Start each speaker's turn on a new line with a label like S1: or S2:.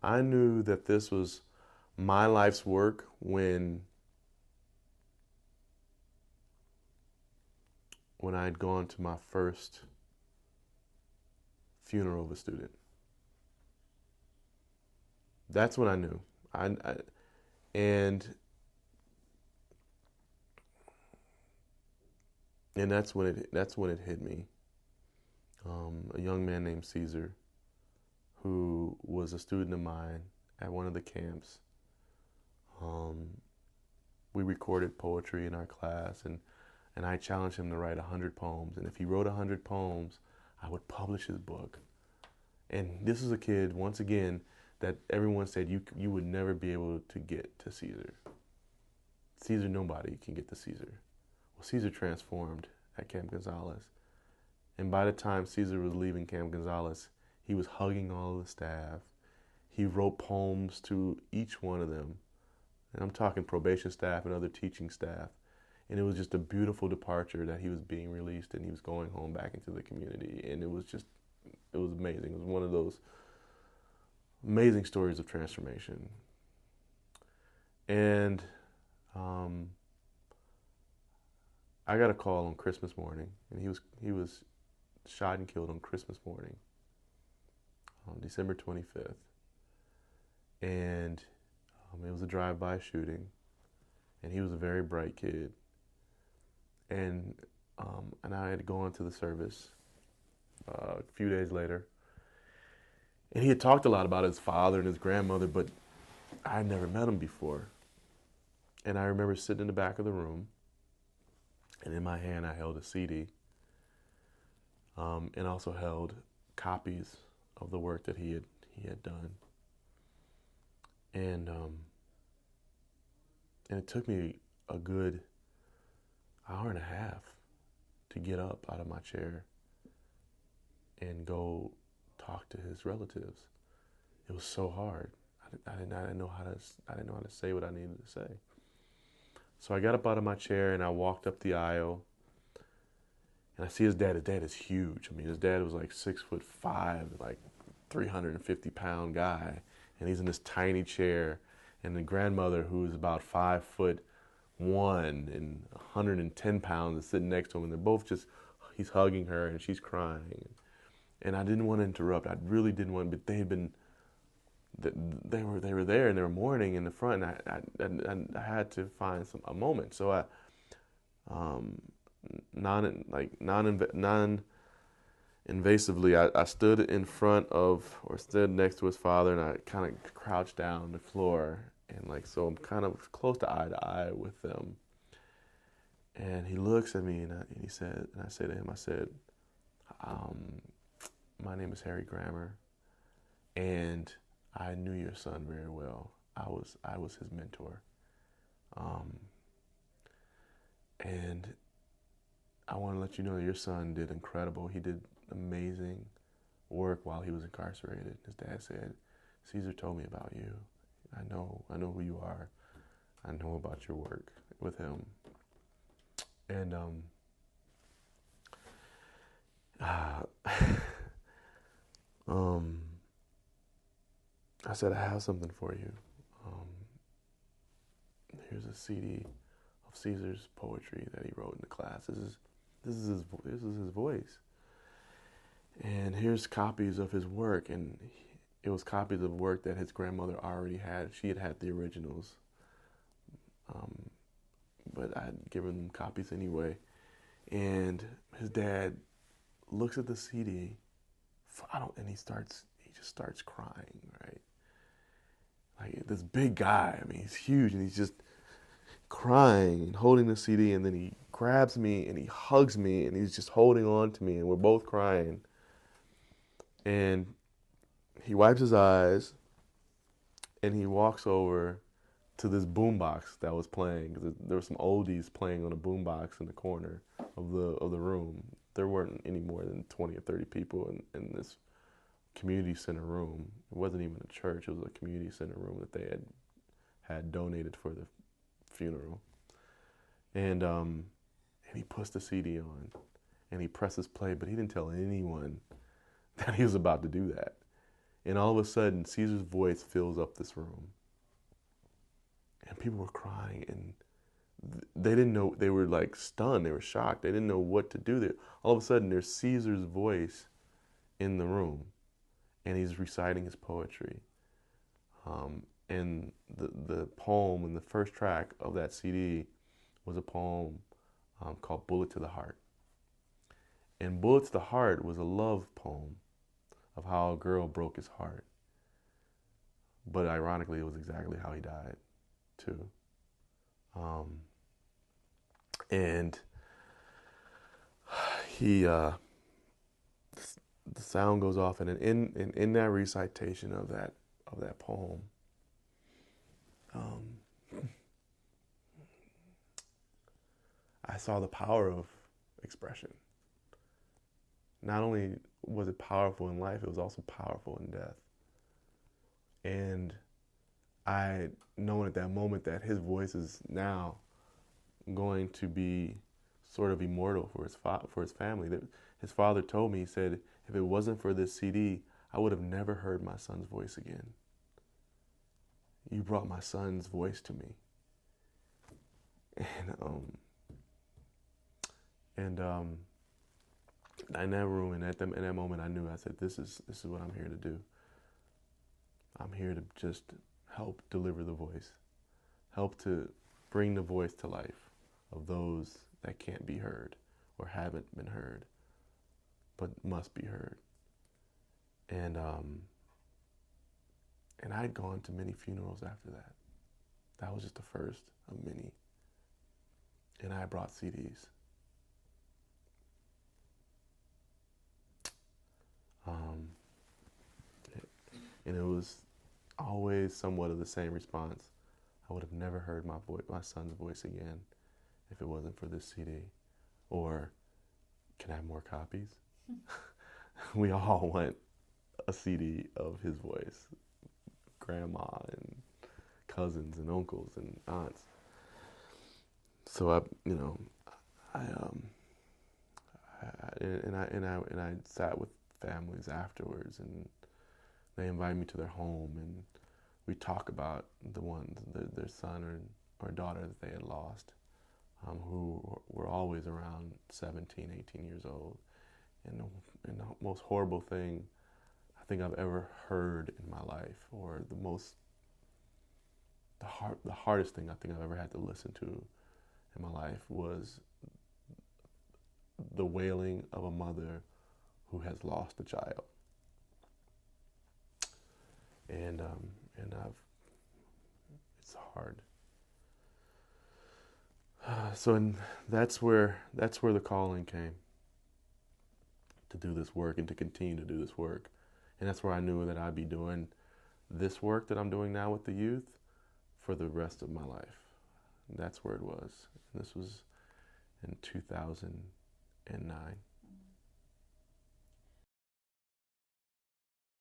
S1: I knew that this was my life's work when I'd gone to my first funeral of a student. That's when I knew. I and and that's when it hit me. A young man named Cesar, who was a student of mine at one of the camps. Um, we recorded poetry in our class, and I challenged him to write 100 poems. And if he wrote 100 poems, I would publish his book. And this is a kid, once again, that everyone said you would never be able to get to Cesar. Cesar, nobody can get to Cesar. Well, Cesar transformed at Camp Gonzalez. And by the time Cesar was leaving Camp Gonzalez, he was hugging all of the staff. He wrote poems to each one of them. And I'm talking probation staff and other teaching staff. And it was just a beautiful departure that he was being released and he was going home back into the community. And it was amazing. It was one of those amazing stories of transformation. And I got a call on Christmas morning, and he was shot and killed on Christmas morning, on December 25th. And it was a drive-by shooting, and he was a very bright kid. And I had to go into the service a few days later, and he had talked a lot about his father and his grandmother, but I had never met him before. And I remember sitting in the back of the room, and in my hand I held a CD, and also held copies of the work that he had done. And it took me a good hour and a half to get up out of my chair and go talk to his relatives. It was so hard. I didn't know how to say what I needed to say. So I got up out of my chair and I walked up the aisle, and I see his dad. His dad is huge. I mean, his dad was like 6'5", like 350-pound guy, and he's in this tiny chair. And the grandmother, who's about 5'1" and 110 pounds, is sitting next to him, and they're both he's hugging her and she's crying. And I didn't want to interrupt. I really didn't want, but they were there and they were mourning in the front, and I had to find a moment. So I non-invasively, I stood in front of, or stood next to his father, and I kind of crouched down on the floor, and so I'm kind of close to eye with them. And he looks at me, and I say to him, my name is Harry Grammer, and I knew your son very well. I was his mentor, and I want to let you know that your son did incredible. He did amazing work while he was incarcerated. His dad said, "Cesar told me about you. I know who you are. I know about your work with him." And I said, "I have something for you. Here's a CD of Cesar's poetry that he wrote in the class. This is his voice. And here's copies of his work." And it was copies of work that his grandmother already had. She had the originals, but I had given them copies anyway. And his dad looks at the CD, and he just starts crying, right? Like this big guy, I mean, he's huge, and he's just crying and holding the CD, and then he grabs me and he hugs me, and he's just holding on to me, and we're both crying. And he wipes his eyes, and he walks over to this boombox that was playing. There were some oldies playing on a boombox in the corner of the room. There weren't any more than 20 or 30 people in this community center room. It wasn't even a church. It was a community center room that they had donated for the funeral. And he puts the CD on, and he presses play, but he didn't tell anyone that he was about to do that. And all of a sudden, Caesar's voice fills up this room. And people were crying, and they didn't know. They were like stunned. They were shocked. They didn't know what to do. All of a sudden, there's Caesar's voice in the room, and he's reciting his poetry. And the poem in the first track of that CD was a poem called Bullet to the Heart. And Bullet to the Heart was a love poem of how a girl broke his heart. But ironically, it was exactly how he died, too. And he, the sound goes off, and in that recitation of that poem, I saw the power of expression. Not only was it powerful in life, it was also powerful in death. And I known at that moment that his voice is now going to be sort of immortal for his family. That his father told me, he said, if it wasn't for this CD, I would have never heard my son's voice again. You brought my son's voice to me. And in that room and in that moment, I knew. I said, "This is what I'm here to do. I'm here to just help deliver the voice, help to bring the voice to life of those that can't be heard or haven't been heard, but must be heard." And I'd gone to many funerals after that. That was just the first of many. And I brought CDs. And it was always somewhat of the same response. I would have never heard my son's voice again if it wasn't for this CD. Or, can I have more copies? We all want a CD of his voice. Grandma and cousins and uncles and aunts. So I sat with families afterwards, and they invited me to their home, and we talk about their son or daughter that they had lost, who were always around 17, 18 years old. And the most horrible thing I think I've ever heard in my life, or the hardest thing I think I've ever had to listen to in my life, was the wailing of a mother who has lost a child. And it's hard. That's where the calling came, to do this work and to continue to do this work. And that's where I knew that I'd be doing this work that I'm doing now with the youth for the rest of my life. And that's where it was. And this was in 2009.